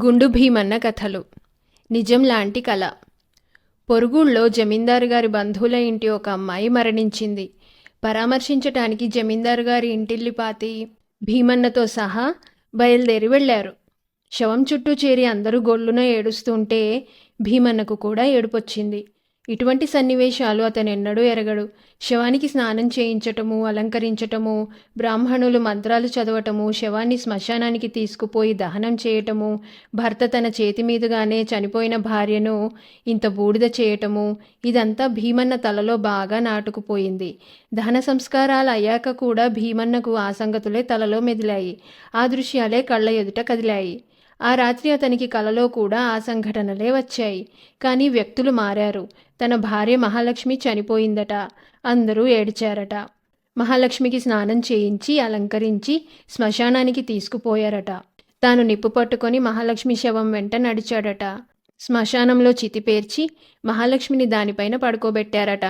గుండు భీమన్న కథలు. నిజం లాంటి కళ. పొరుగుళ్ళో జమీందారు గారి బంధువుల ఇంటి ఒక అమ్మాయి మరణించింది. పరామర్శించటానికి జమీందారు గారి ఇంటిల్లిపాతి భీమన్నతో సహా బయలుదేరి వెళ్ళారు. శవం చుట్టూ చేరి అందరూ గొల్లున ఏడుస్తుంటే భీమన్నకు కూడా ఏడుపొచ్చింది. ఇటువంటి సన్నివేశాలు అతనెన్నడూ ఎరగడు. శవానికి స్నానం చేయించటము, అలంకరించటము, బ్రాహ్మణులు మంత్రాలు చదవటము, శవాన్ని శ్మశానానికి తీసుకుపోయి దహనం చేయటము, భర్త తన చేతి మీదుగానే చనిపోయిన భార్యను ఇంత బూడిద చేయటము, ఇదంతా భీమన్న తలలో బాగా నాటుకుపోయింది. దహన సంస్కారాలు అయ్యాక కూడా భీమన్నకు ఆ సంగతులే తలలో మెదిలాయి. ఆ దృశ్యాలే కళ్ళ ఎదుట కదిలాయి. ఆ రాత్రి అతనికి కలలో కూడా ఆ సంఘటనలే వచ్చాయి. కానీ వ్యక్తులు మారారు. తన భార్య మహాలక్ష్మి చనిపోయిందట. అందరూ ఏడ్చారట. మహాలక్ష్మికి స్నానం చేయించి అలంకరించి శ్మశానానికి తీసుకుపోయారట. తాను నిప్పు పట్టుకొని మహాలక్ష్మి శవం వెంట నడిచాడట. శ్మశానంలో చితి పేర్చి మహాలక్ష్మిని దానిపైన పడుకోబెట్టారట.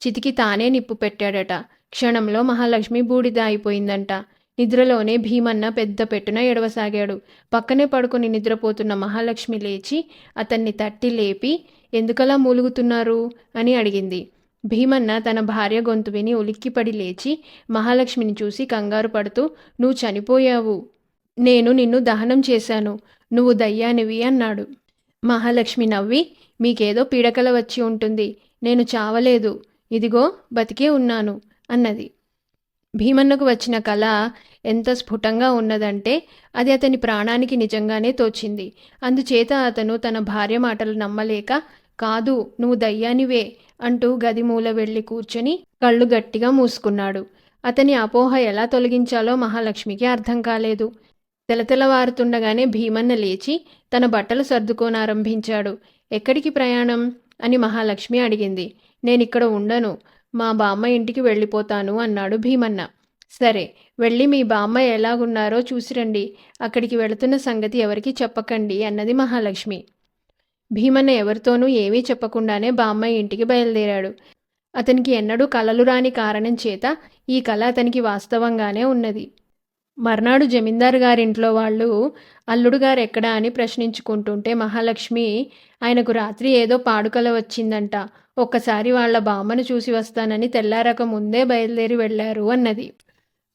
చితికి తానే నిప్పు పెట్టాడట. క్షణంలో మహాలక్ష్మి బూడిద అయిపోయిందంట. నిద్రలోనే భీమన్న పెద్ద పెట్టున ఎడవసాగాడు. పక్కనే పడుకుని నిద్రపోతున్న మహాలక్ష్మి లేచి అతన్ని తట్టి లేపి, ఎందుకలా మూలుగుతున్నారు అని అడిగింది. భీమన్న తన భార్య గొంతు విని ఉలిక్కిపడి లేచి మహాలక్ష్మిని చూసి కంగారు పడుతూ, నువ్వు చనిపోయావు, నేను నిన్ను దహనం చేశాను, నువ్వు దయ్యానివి అన్నాడు. మహాలక్ష్మి నవ్వి, మీకేదో పీడకల వచ్చి ఉంటుంది, నేను చావలేదు, ఇదిగో బతికే ఉన్నాను అన్నది. భీమన్నకు వచ్చిన కళ ఎంత స్ఫుటంగా ఉన్నదంటే అది అతని ప్రాణానికి నిజంగానే తోచింది. అందుచేత అతను తన భార్య మాటలు నమ్మలేక, కాదు నువ్వు దయ్యానివే అంటూ గది మూల వెళ్ళి కూర్చొని కళ్ళు గట్టిగా మూసుకున్నాడు. అతని అపోహ ఎలా తొలగించాలో మహాలక్ష్మికి అర్థం కాలేదు. తెలతెలవారుతుండగానే భీమన్న లేచి తన బట్టలు సర్దుకోనారంభించాడు. ఎక్కడికి ప్రయాణం అని మహాలక్ష్మి అడిగింది. నేనిక్కడ ఉండను, మా బామ్మ ఇంటికి వెళ్ళిపోతాను అన్నాడు భీమన్న. సరే, వెళ్ళి మీ బామ్మ ఎలాగున్నారో చూసిరండి, అక్కడికి వెళుతున్న సంగతి ఎవరికి చెప్పకండి అన్నది మహాలక్ష్మి. భీమన్న ఎవరితోనూ ఏమీ చెప్పకుండానే బామ్మ ఇంటికి బయలుదేరాడు. అతనికి ఎన్నడూ కలలు రాని కారణం చేత ఈ కళ అతనికి వాస్తవంగానే ఉన్నది. మర్నాడు జమీందారు గారింట్లో వాళ్ళు అల్లుడు గారు ఎక్కడా అని ప్రశ్నించుకుంటుంటే మహాలక్ష్మి, ఆయనకు రాత్రి ఏదో పాడుకల వచ్చిందంట, ఒక్కసారి వాళ్ల బామ్మను చూసి వస్తానని తెల్లారక ముందే బయలుదేరి వెళ్లారు అన్నది.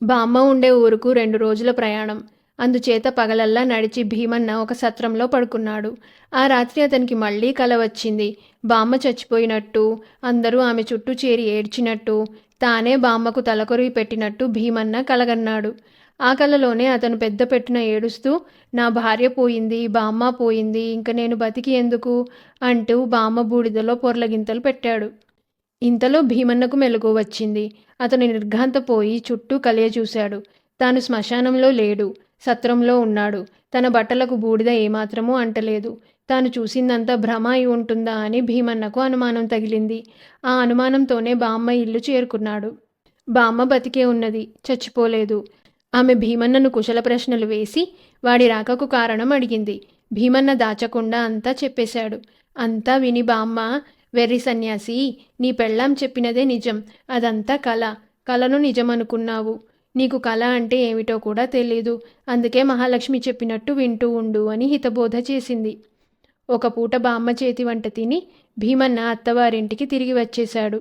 బామ్మ ఉండే ఊరుకు 2 రోజుల ప్రయాణం. అందుచేత పగలల్లా నడిచి భీమన్న ఒక సత్రంలో పడుకున్నాడు. ఆ రాత్రి అతనికి మళ్లీ కల వచ్చింది. బామ్మ చచ్చిపోయినట్టు, అందరూ ఆమె చుట్టూ చేరి ఏడ్చినట్టు, తానే బామ్మకు తలకొరివి పెట్టినట్టు భీమన్న కలగన్నాడు. ఆ కలలోనే అతను పెద్ద పెట్టున ఏడుస్తూ, నా భార్య పోయింది, బామ్మ పోయింది, ఇంక నేను బతికి ఎందుకు అంటూ బామ్మ బూడిదలో పొర్లగింతలు పెట్టాడు. ఇంతలో భీమన్నకు మెలకువ వచ్చింది. అతను నిర్ఘాంతపోయి చుట్టూ కలియ చూశాడు. తాను శ్మశానంలో లేడు, సత్రంలో ఉన్నాడు. తన బట్టలకు బూడిద ఏమాత్రమూ అంటలేదు. తాను చూసిందంతా భ్రమ అయి ఉంటుందా అని భీమన్నకు అనుమానం తగిలింది. ఆ అనుమానంతోనే బామ్మ ఇల్లు చేరుకున్నాడు. బామ్మ బతికే ఉన్నది, చచ్చిపోలేదు. ఆమె భీమన్నను కుశల ప్రశ్నలు వేసి వాడి రాకకు కారణం అడిగింది. భీమన్న దాచకుండా అంతా చెప్పేశాడు. అంతా విని బామ్మ, వెర్రి సన్యాసి, నీ పెళ్ళాం చెప్పినదే నిజం, అదంతా కళ, కళను నిజమనుకున్నావు, నీకు కళ అంటే ఏమిటో కూడా తెలీదు, అందుకే మహాలక్ష్మి చెప్పినట్టు వింటూ ఉండు అని హితబోధ చేసింది. ఒక పూట బామ్మ చేతి వంట తిని భీమన్న అత్తవారింటికి తిరిగి వచ్చేశాడు.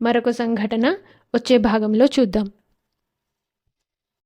మరొక సంఘటన వచ్చే భాగంలో చూద్దాం.